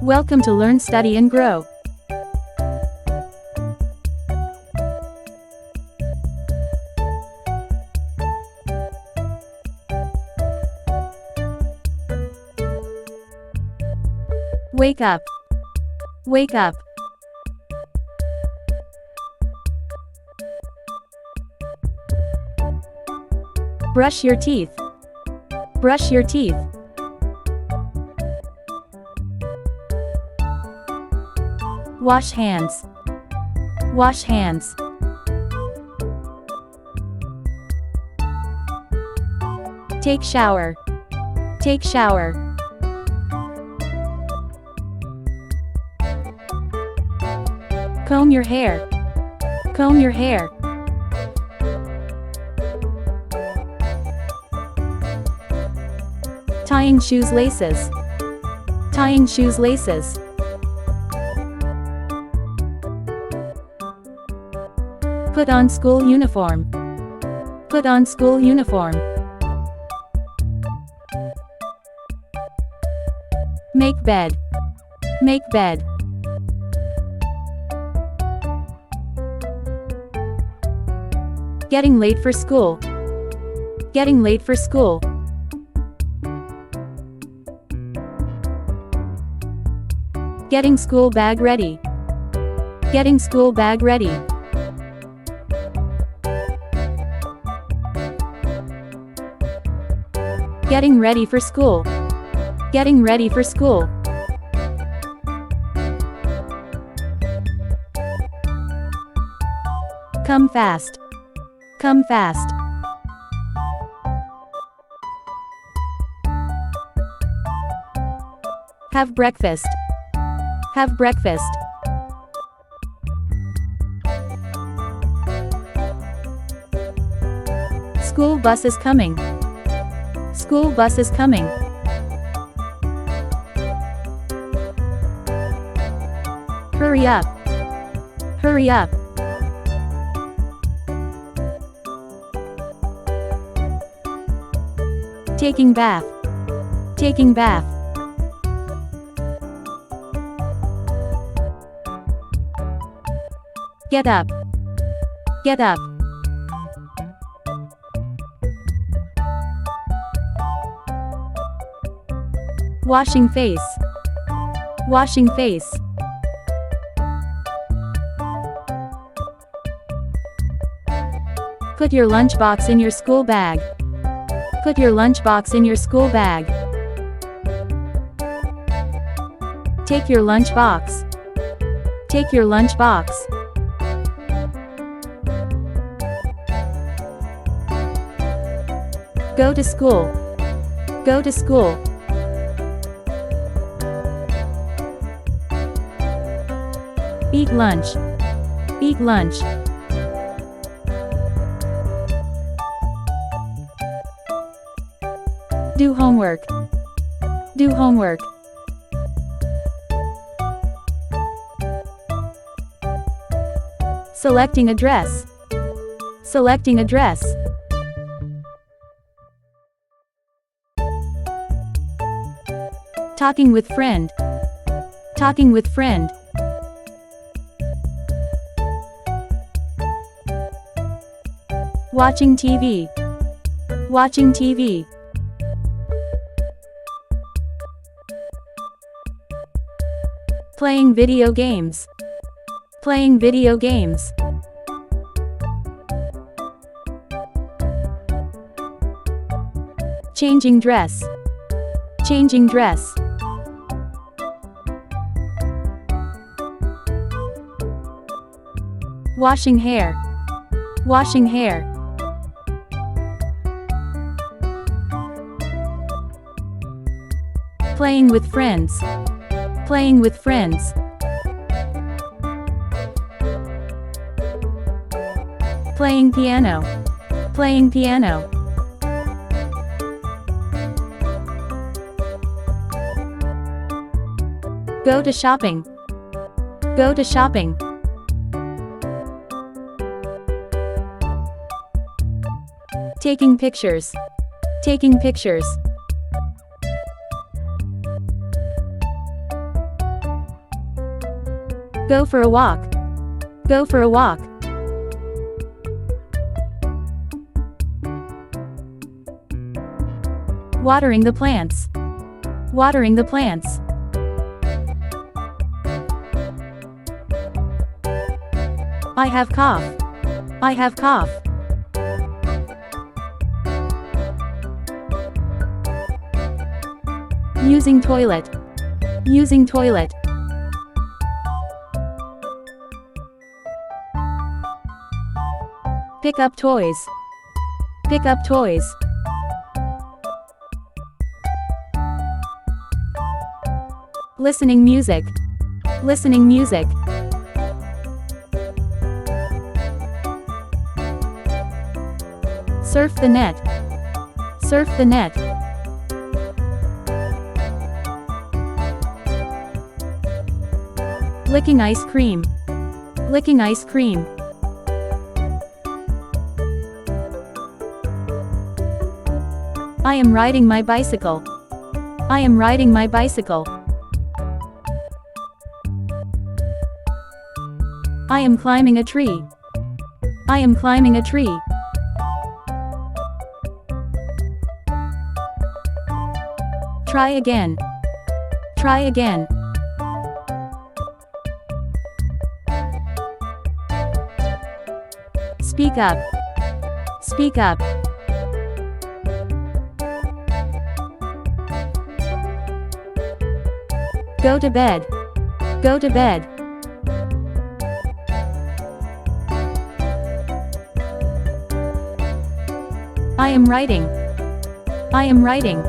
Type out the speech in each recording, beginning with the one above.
Welcome to Learn, Study and Grow. Wake up. Wake up. Brush your teeth. Brush your teeth. Wash hands. Wash hands. Take shower. Take shower. Comb your hair. Comb your hair. Tying shoes laces. Tying shoes laces. Put on school uniform. Put on school uniform. Make bed. Make bed. Getting late for school. Getting late for school. Getting school bag ready. Getting school bag ready. Getting ready for school. Getting ready for school. Come fast. Come fast. Have breakfast. Have breakfast. School bus is coming. School bus is coming. Hurry up. Hurry up. Taking bath. Taking bath. Get up. Get up. Washing face. Washing face. Put your lunchbox in your school bag. Put your lunchbox in your school bag. Take your lunchbox. Take your lunchbox. Go to school. Go to school. Eat lunch. Eat lunch. Do homework. Do homework. Selecting a dress. Selecting a dress. Talking with friend. Talking with friend. Watching TV. Watching TV. Playing video games. Playing video games. Changing dress. Changing dress. Washing hair. Washing hair. Playing with friends. Playing with friends. Playing piano. Playing piano. Go to shopping. Go to shopping. Taking pictures. Taking pictures. Go for a walk. Go for a walk. Watering the plants. Watering the plants. I have cough. I have cough. Using toilet. Using toilet. Pick up toys. Pick up toys. Listening music. Listening music. Surf the net. Surf the net. Licking ice cream. Licking ice cream. I am riding my bicycle. I am riding my bicycle. I am climbing a tree. I am climbing a tree. Try again. Try again. Speak up. Speak up. Go to bed. Go to bed. I am writing. I am writing.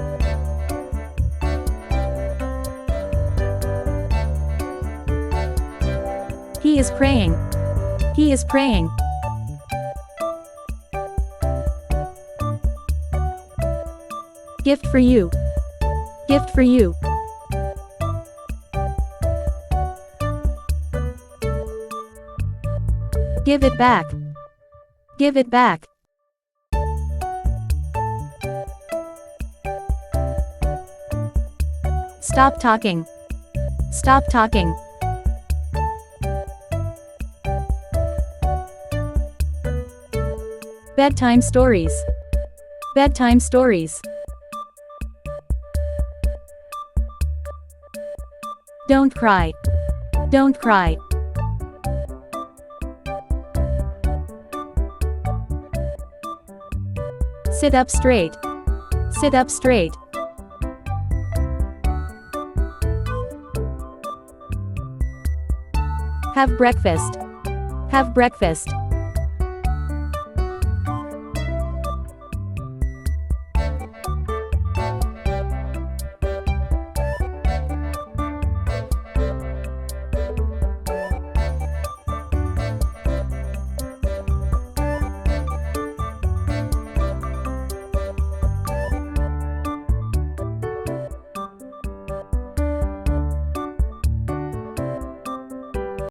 He is praying. He is praying. Gift for you. Gift for you. Give it back. Give it back. Stop talking. Stop talking. Bedtime stories. Bedtime stories. Don't cry. Don't cry. Sit up straight. Sit up straight. Have breakfast. Have breakfast.